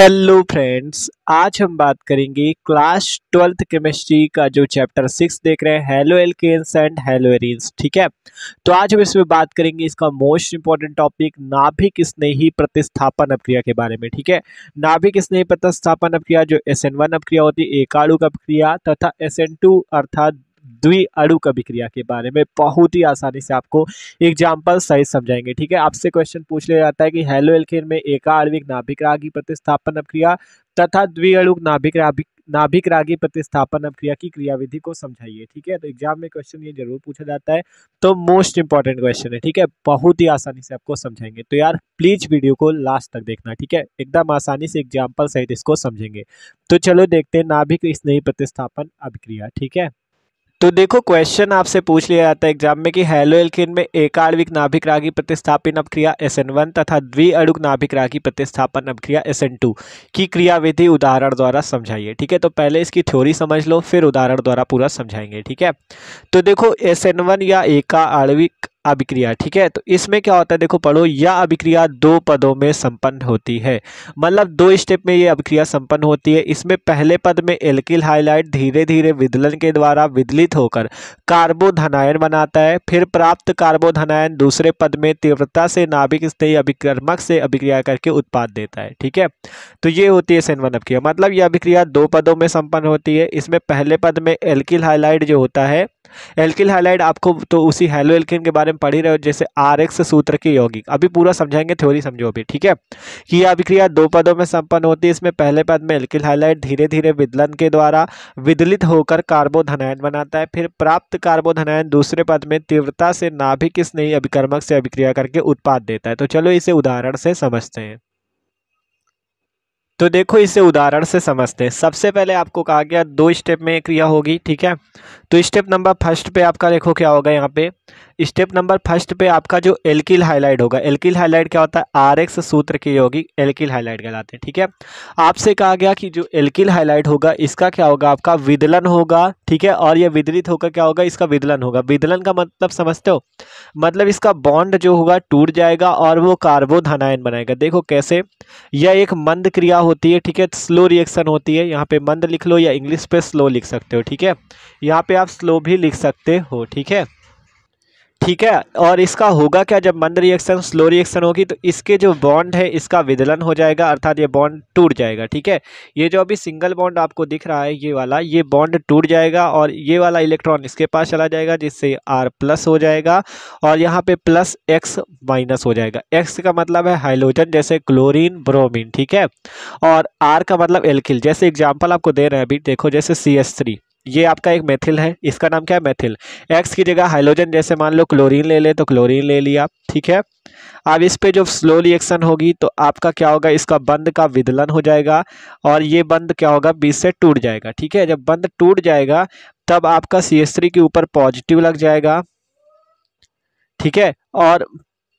Hello friends, आज हम बात करेंगे क्लास 12th केमिस्ट्री का जो चैप्टर 6 देख रहे हैं, halo alkanes and halo arenes. ठीक है, तो आज हम इसमें बात करेंगे इसका मोस्ट इंपॉर्टेंट टॉपिक नाभिक स्नेही प्रतिस्थापन अपक्रिया के बारे में। ठीक है, नाभिक स्नेही प्रतिस्थापन अपक्रिया जो SN1 अपक्रिया होती है, एकाणुक अपक्रिया, तथा SN2 अर्थात द्विअणुक अभिक्रिया के बारे में बहुत ही आसानी से आपको एग्जाम्पल सहित समझाएंगे। ठीक है, आपसे क्वेश्चन पूछ लिया जाता है कि हेलो एल्केन में एकाण्विक नाभिक रागी प्रतिस्थापन अपक्रिया तथा द्विअणुक नाभिक रागी प्रतिस्थापन अपक्रिया की क्रियाविधि को समझाइए। ठीक है, तो एग्जाम में क्वेश्चन ये जरूर पूछा जाता है, तो मोस्ट इंपॉर्टेंट क्वेश्चन है। ठीक है, बहुत ही आसानी से आपको समझाएंगे, तो यार प्लीज वीडियो को लास्ट तक देखना। ठीक है, एकदम आसानी से एग्जाम्पल सहित इसको समझेंगे। तो चलो देखते हैं नाभिक स्नेही प्रतिस्थापन अभिक्रिया। ठीक है, तो देखो क्वेश्चन आपसे पूछ लिया जाता है एग्जाम में कि हेलो एल्केन में एकाण्विक नाभिक रागी प्रतिस्थापन अपक्रिया SN1 तथा द्विअणुक नाभिक रागी प्रतिस्थापन अपक्रिया SN2 की क्रियाविधि उदाहरण द्वारा समझाइए। ठीक है, तो पहले इसकी थ्योरी समझ लो, फिर उदाहरण द्वारा पूरा समझाएंगे। ठीक है, तो देखो SN1 या एकाण्विक अभिक्रिया, ठीक है, तो इसमें क्या होता है, देखो पढ़ो, यह अभिक्रिया दो पदों में संपन्न होती है। मतलब दो स्टेप में ये अभिक्रिया संपन्न होती है। इसमें पहले पद में एल्किल हाइलाइट धीरे धीरे विदलन के द्वारा विदलित होकर कार्बोधनायन बनाता है। फिर प्राप्त कार्बोधनायन दूसरे पद में तीव्रता से नाभिक स्नेही अभिकर्मक से अभिक्रिया करके उत्पाद देता है। ठीक है, तो ये होती है SN1 अभिक्रिया। मतलब यह अभिक्रिया दो पदों में संपन्न होती है। इसमें पहले पद में एल्किल हाइलाइट जो होता है, एल्किल हाइलाइट आपको तो उसी हेलो एल्केन के बारे में पढ़ ही रहे हो, जैसे RX सूत्र के यौगिक। अभी पूरा समझाएंगे, थ्योरी समझो अभी। ठीक है, कि यह अभिक्रिया दो पदों में संपन्न होती है। इसमें पहले पद में एल्किल हाइलाइट धीरे धीरे विदलन के द्वारा विदलित होकर कार्बोधनायन बनाता है। फिर प्राप्त कार्बोधनायन दूसरे पद में तीव्रता से नाभिक स्नेही अभिकर्मक से अभिक्रिया करके उत्पाद देता है। तो चलो इसे उदाहरण से समझते हैं। तो देखो इसे उदाहरण से समझते हैं। सबसे पहले आपको कहा गया दो स्टेप में क्रिया होगी। ठीक है, तो स्टेप नंबर फर्स्ट पे आपका देखो क्या होगा। यहाँ पे स्टेप नंबर फर्स्ट पे आपका जो एल्किल हाइलाइट होगा, एल्किल हाइलाइट क्या होता है, RX सूत्र के यौगिक एल्किल हाइलाइट कहलाते हैं। ठीक है, आपसे कहा गया कि जो एल्किल हाइलाइट होगा इसका क्या होगा, आपका विदलन होगा। ठीक है, और ये विदलित होकर क्या होगा, इसका विदलन होगा। विदलन का मतलब समझते हो, मतलब इसका बॉन्ड जो होगा टूट जाएगा और वो कार्बोधनायन बनाएगा। देखो कैसे, यह एक मंद क्रिया होती है। ठीक है, स्लो रिएक्शन होती है। यहाँ पे मंद लिख लो या इंग्लिश पे स्लो लिख सकते हो। ठीक है, यहाँ पे आप स्लो भी लिख सकते हो। ठीक है, ठीक है, और इसका होगा क्या, जब मंद रिएक्शन स्लो रिएक्शन होगी तो इसके जो बॉन्ड है इसका विदलन हो जाएगा, अर्थात ये बॉन्ड टूट जाएगा। ठीक है, ये जो अभी सिंगल बॉन्ड आपको दिख रहा है ये वाला, ये बॉन्ड टूट जाएगा और ये वाला इलेक्ट्रॉन इसके पास चला जाएगा, जिससे R+ हो जाएगा और यहाँ पे +X- हो जाएगा। X का मतलब है हाइड्रोजन, जैसे क्लोरीन ब्रोमीन। ठीक है, और R का मतलब एल्किल। जैसे एग्जाम्पल आपको दे रहे हैं अभी, देखो जैसे CH3, ये आपका एक मेथिल है, इसका नाम क्या है, मेथिल। X की जगह हाइड्रोजन, जैसे मान लो क्लोरीन ले ले तो क्लोरीन ले लिया। ठीक है, अब इस पे जो स्लो रिएक्शन होगी तो आपका क्या होगा, इसका बंध का विदलन हो जाएगा और ये बंध क्या होगा, बीच से टूट जाएगा। ठीक है, जब बंध टूट जाएगा तब आपका CH3 के ऊपर पॉजिटिव लग जाएगा। ठीक है, और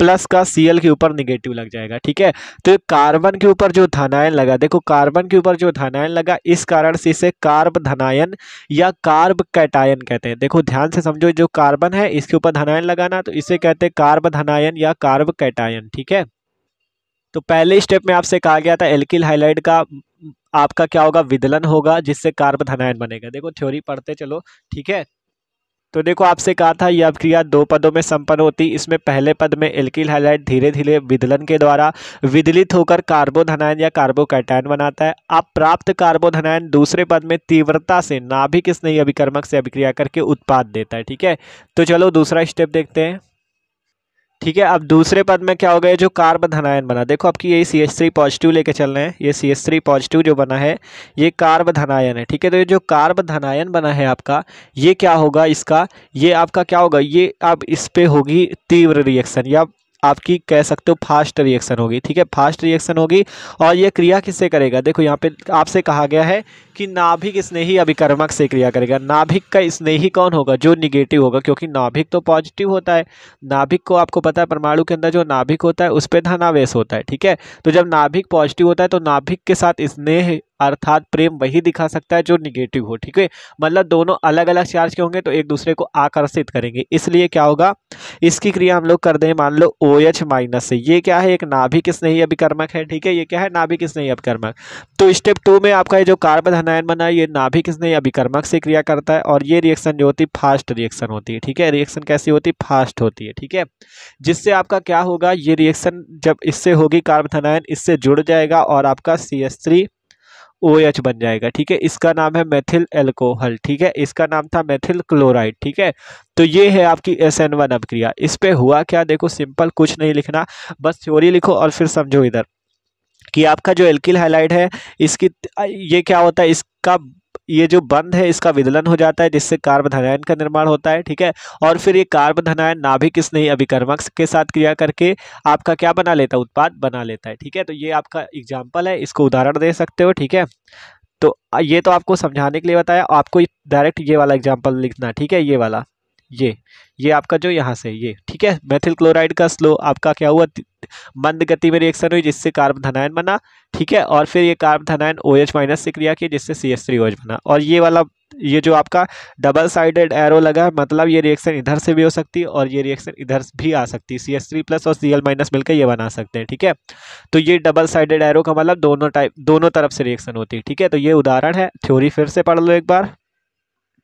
प्लस का Cl के ऊपर निगेटिव लग जाएगा। ठीक है, तो कार्बन के ऊपर जो धनायन लगा, देखो कार्बन के ऊपर जो धनायन लगा, इस कारण से इसे कार्ब धनायन या कार्ब कैटायन कहते हैं। देखो ध्यान से समझो, जो कार्बन है इसके ऊपर धनायन लगाना, तो इसे कहते हैं कार्ब धनायन या कार्ब कैटायन। ठीक है, तो पहले स्टेप में आपसे कहा गया था एल्किल हाइलाइट का आपका क्या होगा, विदलन होगा, जिससे कार्ब धनायन बनेगा। देखो थ्योरी पढ़ते चलो। ठीक है, तो देखो आपसे कहा था यह अभिक्रिया दो पदों में संपन्न होती। इसमें पहले पद में एल्किल हाइलाइट धीरे धीरे विदलन के द्वारा विदलित होकर कार्बोधनायन या कार्बोकैटायन बनाता है। अब प्राप्त कार्बोधनायन दूसरे पद में तीव्रता से नाभिक स्नेही अभिकर्मक से अभिक्रिया करके उत्पाद देता है। ठीक है, तो चलो दूसरा स्टेप देखते हैं। ठीक है, अब दूसरे पद में क्या हो गया, जो कार्बोधनायन बना, देखो आपकी यही CH3 पॉजिटिव लेके चल रहे हैं। ये CH3 पॉजिटिव जो बना है ये कार्बोधनायन है। ठीक है, तो ये जो कार्बोधनायन बना है आपका, ये क्या होगा, इसका ये आपका क्या होगा, ये अब इस पे होगी तीव्र रिएक्शन, या आपकी कह सकते हो फास्ट रिएक्शन होगी। ठीक है, फास्ट रिएक्शन होगी और ये क्रिया किससे करेगा, देखो यहाँ पे आपसे कहा गया है कि नाभिक स्नेही अभिकर्मक से क्रिया करेगा। नाभिक का स्नेही कौन होगा? जो निगेटिव होगा, क्योंकि नाभिक तो पॉजिटिव होता है। नाभिक को आपको पता है परमाणु के अंदर जो नाभिक होता है उस पर धनावेश होता है, ठीक है। तो जब नाभिक पॉजिटिव होता है तो नाभिक के साथ स्नेह अर्थात प्रेम वही दिखा सकता है जो निगेटिव हो, ठीक है। मतलब दोनों अलग अलग चार्ज के होंगे तो एक दूसरे को आकर्षित करेंगे, इसलिए क्या होगा, इसकी क्रिया हम लोग कर दें मान लो OH माइनस से। ये क्या है? एक नाभिक स्नेही अभिकर्मक है, ठीक है। ये क्या है? नाभिक स्नेही अभिकर्मक। तो स्टेप 2 में आपका ये जो कार्बन आयन बना है ये नाभिक स्नेही अभिकर्मक से क्रिया करता है और ये रिएक्शन जो होती है फास्ट रिएक्शन होती है, ठीक है। रिएक्शन कैसी होती है? फास्ट होती है, ठीक है। जिससे आपका क्या होगा, ये रिएक्शन जब इससे होगी कार्बन आयन इससे जुड़ जाएगा और आपका CH3OH बन जाएगा, ठीक है। इसका नाम है मेथिल एल्कोहल, ठीक है। इसका नाम था मेथिल क्लोराइड, ठीक है। तो ये है आपकी SN1 अभिक्रिया। इस पे हुआ क्या, देखो सिंपल, कुछ नहीं लिखना, बस थ्योरी लिखो और फिर समझो इधर कि आपका जो एल्किल हैलाइड है इसकी ये क्या होता है, इसका ये जो बंध है इसका विदलन हो जाता है जिससे कार्बन आयन का निर्माण होता है, ठीक है। और फिर ये कार्बन आयन नाभिक स्नेही अभिकर्मक के साथ क्रिया करके आपका क्या बना लेता है? उत्पाद बना लेता है, ठीक है। तो ये आपका एग्जाम्पल है, इसको उदाहरण दे सकते हो, ठीक है। तो ये तो आपको समझाने के लिए बताया, आपको डायरेक्ट ये वाला एग्जाम्पल लिखना, ठीक है। ये वाला ये आपका जो यहाँ से ये, ठीक है। मेथिल क्लोराइड का स्लो आपका क्या हुआ, मंद गति में रिएक्शन हुई जिससे कार्बन आयन बना, ठीक है। और फिर ये कार्बन आयन OH माइनस से क्रिया की जिससे CH3OH बना। और ये वाला ये जो आपका डबल साइडेड एरो लगा है, मतलब ये रिएक्शन इधर से भी हो सकती है और ये रिएक्शन इधर भी आ सकती है। CH3 प्लस और Cl माइनस मिलकर ये बना सकते हैं, ठीक है। तो ये डबल साइडेड एरो का मतलब दोनों तरफ से रिएक्शन होती है, ठीक है। तो ये उदाहरण है, थ्योरी फिर से पढ़ लो एक बार,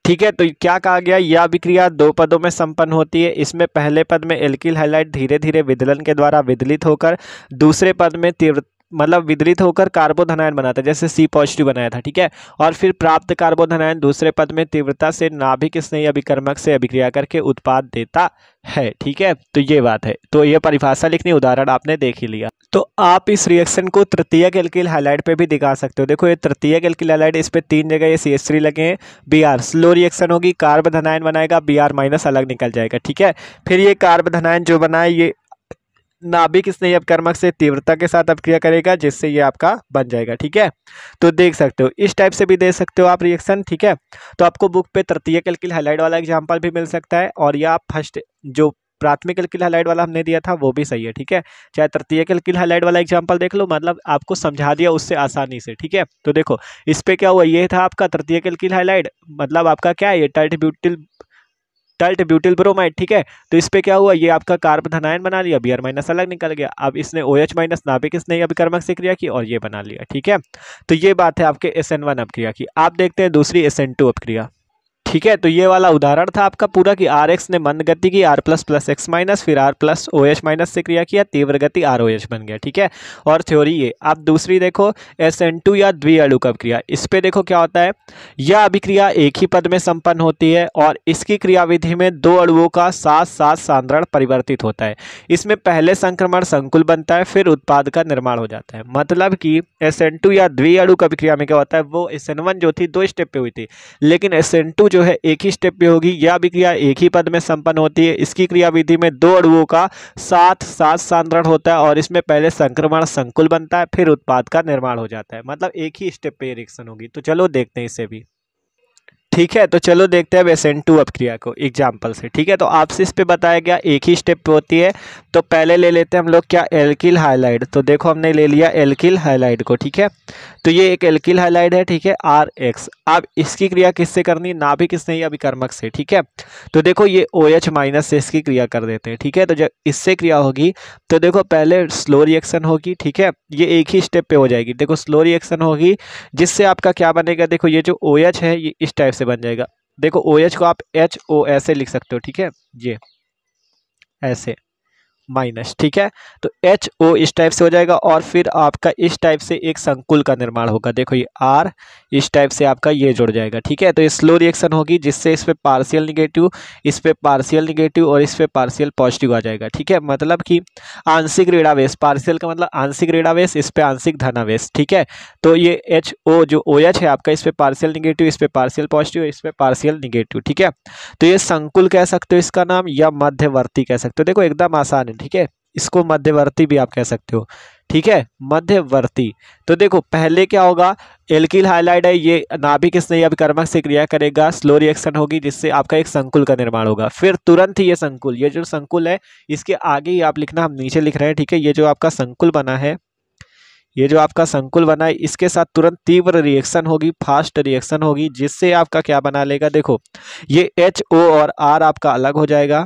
ठीक है। तो क्या कहा गया, यह अभिक्रिया 2 पदों में संपन्न होती है। इसमें पहले पद में एल्किल हैलाइड धीरे धीरे विदलन के द्वारा विदलित होकर दूसरे पद में तीव्र मतलब विदलित होकर कार्बोधनायन बनाता है, जैसे C पॉजिटिव बनाया था, ठीक है। और फिर प्राप्त कार्बोधनायन दूसरे पद में तीव्रता से नाभिक स्नेही अभिकर्मक से अभिक्रिया करके उत्पाद देता है, ठीक है। तो ये बात है, तो ये परिभाषा लिखनी, उदाहरण आपने देख ही लिया। तो आप इस रिएक्शन को तृतीयक एल्किल हैलाइड पे भी दिखा सकते हो। देखो ये तृतीयक एल्किल हैलाइड, इस पे 3 जगह ये CH3 लगे हैं। Br स्लो रिएक्शन होगी, कार्बन आयन बनाएगा, Br माइनस अलग निकल जाएगा, ठीक है। फिर ये कार्बन आयन जो बना है ये नाभिक स्नेही अभिकर्मक से तीव्रता के साथ अभिक्रिया करेगा जिससे ये आपका बन जाएगा, ठीक है। तो देख सकते हो, इस टाइप से भी दे सकते हो आप रिएक्शन, ठीक है। तो आपको बुक पे तृतीयक एल्किल हैलाइड वाला एग्जांपल भी मिल सकता है और या आप फर्स्ट जो प्राथमिक एल्किल हैलाइड वाला हमने दिया था वो भी सही है, ठीक है। चाहे तृतीयक एल्किल हैलाइड वाला एग्जांपल देख लो, मतलब आपको समझा दिया उससे आसानी से, ठीक है। तो देखो इस पे क्या हुआ, ये था आपका तृतीयक एल्किल हैलाइड, मतलब आपका क्या है, ये टल्ट ब्यूटिल ब्रोमाइड, ठीक है। तो इस पे क्या हुआ, ये आपका कार्बन आयन बना लिया, Br माइनस अलग निकल गया। अब इसने OH माइनस नाभिक स्नेही अभिकर्मक से क्रिया की और ये बना लिया, ठीक है। तो ये बात है आपके SN1 अपक्रिया की। आप देखते हैं दूसरी SN2 अपक्रिया, ठीक है। तो ये वाला उदाहरण था आपका पूरा कि RX ने मंद गति की R plus plus X minus फिर R प्लस OH माइनस से क्रिया किया, तीव्र गति ROH बन गया, ठीक है। और थ्योरी ये, आप दूसरी देखो SN2 या द्विअणुक अभिक्रिया। इस पे देखो क्या होता है, यह अभिक्रिया एक ही पद में संपन्न होती है और इसकी क्रियाविधि में 2 अणुओं का साथ साथ सांद्रण परिवर्तित होता है। इसमें पहले संक्रमण संकुल बनता है फिर उत्पाद का निर्माण हो जाता है। मतलब कि SN2 या द्विअणुक अभिक्रिया में क्या होता है, वो SN1 जो थी 2 स्टेप पे हुई थी, लेकिन SN2 जो है एक ही स्टेप पे होगी। यह अभिक्रिया एक ही पद में संपन्न होती है। इसकी क्रियाविधि में 2 अणुओं का साथ साथ सांद्रण होता है और इसमें पहले संक्रमण संकुल बनता है फिर उत्पाद का निर्माण हो जाता है। मतलब एक ही स्टेप पे रिएक्शन होगी। तो चलो देखते हैं इसे भी, ठीक है। तो चलो देखते हैं SN2 अपक्रिया को एग्जाम्पल से, ठीक है। तो आपसे इस पे बताया गया एक ही स्टेप पे होती है। तो पहले ले लेते हैं हम लोग क्या, एल्किल हाइलाइड। तो देखो हमने ले लिया एल्किल हाइलाइड को, ठीक है। तो ये एक एल्किल हाइलाइड है, ठीक है, RX। अब इसकी क्रिया किससे करनी, नाभिक स्नेही अभिकर्मक से, ठीक है। तो देखो ये OH माइनस से इसकी क्रिया कर देते हैं, ठीक है। तो जब इससे क्रिया होगी तो देखो पहले स्लो रिएक्शन होगी, ठीक है। ये एक ही स्टेप पे हो जाएगी। देखो स्लो रिएक्शन होगी जिससे आपका क्या बनेगा, देखो ये जो OH है ये इस टाइप से बन जाएगा। देखो OH को आप HO ऐसे लिख सकते हो, ठीक है, ये ऐसे माइनस, ठीक है। तो HO इस टाइप से हो जाएगा और फिर आपका इस टाइप से एक संकुल का निर्माण होगा। देखो ये R इस टाइप से आपका ये जुड़ जाएगा, ठीक है। तो ये स्लो रिएक्शन होगी जिससे इस पे पार्शियल निगेटिव, इस पे पार्शियल निगेटिव और इस पे पार्शियल पॉजिटिव आ जाएगा, ठीक है। मतलब कि आंशिक ऋणावेश, पार्शियल का मतलब आंशिक ऋणावेश, इस पे आंशिक धनावेश, ठीक है। तो ये HO जो OH है आपका, इस पे पार्शियल निगेटिव, इस पे पार्शियल पॉजिटिव, इस पे पार्शियल निगेटिव, ठीक है। तो ये संकुल कह सकते हो इसका नाम, या मध्यवर्ती कह सकते हो। देखो एकदम आसान है, ठीक है। इसको मध्यवर्ती भी आप कह सकते हो, ठीक है, मध्यवर्ती। तो देखो पहले क्या होगा, एल्किल हाइलाइड है, ये नाभिक स्नेही अभिकर्मक से क्रिया करेगा, स्लो रिएक्शन होगी जिससे आपका एक संकुल का निर्माण होगा। फिर तुरंत ही ये संकुल, ये जो संकुल है इसके आगे ही आप लिखना, हम नीचे लिख रहे हैं, ठीक है। ये जो आपका संकुल बना है, ये जो आपका संकुल बना है, इसके साथ तुरंत तीव्र रिएक्शन होगी, फास्ट रिएक्शन होगी, जिससे आपका क्या बना लेगा, देखो ये HO और R आपका अलग हो जाएगा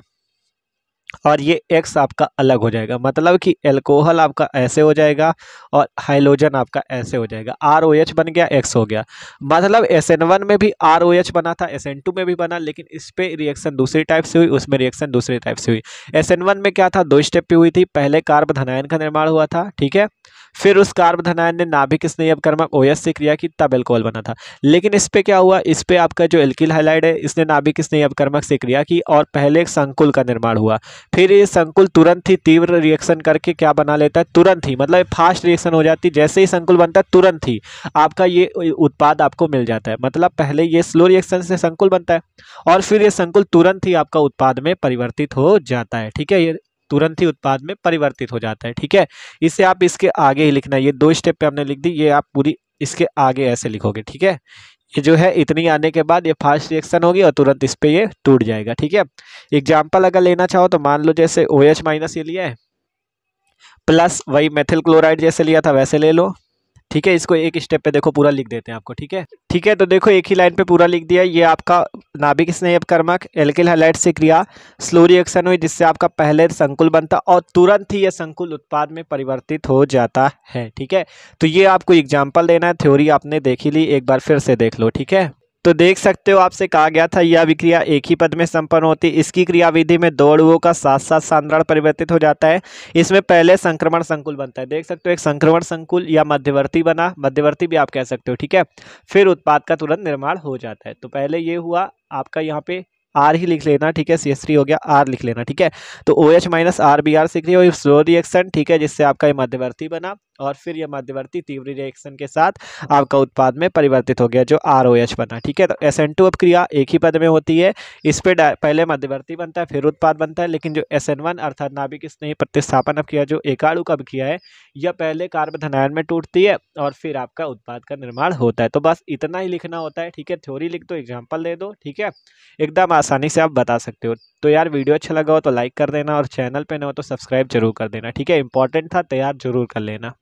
और ये X आपका अलग हो जाएगा। मतलब कि एल्कोहल आपका ऐसे हो जाएगा और हाइलोजन आपका ऐसे हो जाएगा। ROH बन गया, X हो गया। मतलब SN1 में भी ROH बना था, SN2 में भी बना, लेकिन इस पे रिएक्शन दूसरी टाइप से हुई, उसमें रिएक्शन दूसरी टाइप से हुई। SN1 में क्या था, 2 स्टेप पे हुई थी, पहले कार्ब धनायन का निर्माण हुआ था, ठीक है। फिर उस कार्ब धनायन ने नाभिक स्नेही अभिकर्मक OH से क्रिया की, तब एल्कोहल बना था। लेकिन इस पे क्या हुआ, इस पे आपका जो एल्किल हाइलाइड है, इसने नाभिक स्नेही अभिकर्मक से क्रिया की और पहले एक संकुल का निर्माण हुआ। फिर ये संकुल तुरंत ही तीव्र रिएक्शन करके क्या बना लेता है, तुरंत ही, मतलब फास्ट रिएक्शन हो जाती है, जैसे ही संकुल बनता है तुरंत ही आपका ये उत्पाद आपको मिल जाता है। मतलब पहले ये स्लो रिएक्शन से संकुल बनता है और फिर ये संकुल तुरंत ही आपका उत्पाद में परिवर्तित हो जाता है, ठीक है। ये तुरंत ही उत्पाद में परिवर्तित हो जाता है, ठीक है। इसे आप इसके आगे ही लिखना, ये 2 स्टेप पे हमने लिख दी, ये आप पूरी इसके आगे ऐसे लिखोगे, ठीक है। ये जो है इतनी आने के बाद ये फास्ट रिएक्शन होगी और तुरंत इस पे ये टूट जाएगा, ठीक है। एग्जाम्पल अगर लेना चाहो तो मान लो जैसे OH माइनस ये लिया है, प्लस वही मेथिल क्लोराइड जैसे लिया था वैसे ले लो, ठीक है। इसको एक स्टेप पे देखो पूरा लिख देते हैं आपको, ठीक है। ठीक है, तो देखो एक ही लाइन पे पूरा लिख दिया। ये आपका नाभिक स्नेही अभिकर्मक एल्किल हाइलाइड से क्रिया, स्लो रिएक्शन हुई जिससे आपका पहले संकुल बनता और तुरंत ही यह संकुल उत्पाद में परिवर्तित हो जाता है, ठीक है। तो ये आपको एग्जाम्पल देना है, थ्योरी आपने देखी ली, एक बार फिर से देख लो, ठीक है। तो देख सकते हो आपसे कहा गया था यह अभिक्रिया एक ही पद में संपन्न होती है। इसकी क्रियाविधि में दो अणुओं का साथ साथ सांद्रण परिवर्तित हो जाता है। इसमें पहले संक्रमण संकुल बनता है, देख सकते हो एक संक्रमण संकुल या मध्यवर्ती बना, मध्यवर्ती भी आप कह सकते हो, ठीक है। फिर उत्पाद का तुरंत निर्माण हो जाता है। तो पहले ये हुआ आपका, यहाँ पे आर ही लिख लेना, ठीक है, CH3 हो गया, आर लिख लेना, ठीक है। तो OH माइनस RBr से क्रिया हुई स्लो रिएक्शन, ठीक है, जिससे आपका ये मध्यवर्ती बना और फिर यह मध्यवर्ती तीव्र रिएक्शन के साथ आपका उत्पाद में परिवर्तित हो गया जो ROH बना, ठीक है। तो SN2 अब क्रिया एक ही पद में होती है, इस पे पहले मध्यवर्ती बनता है फिर उत्पाद बनता है, लेकिन जो SN1 अर्थात नाभिक स्नेही प्रतिस्थापन अभिक्रिया जो एकाणु का अभिक्रिया है, यह पहले कार्ब धनायन में टूटती है और फिर आपका उत्पाद का निर्माण होता है। तो बस इतना ही लिखना होता है, ठीक है। थ्योरी लिख दो, एग्जाम्पल दे दो, ठीक है, एकदम आसानी से आप बता सकते हो। तो यार वीडियो अच्छा लगा हो तो लाइक कर देना और चैनल पे न हो तो सब्सक्राइब जरूर कर देना, ठीक है। इंपॉर्टेंट था, तैयार जरूर कर लेना।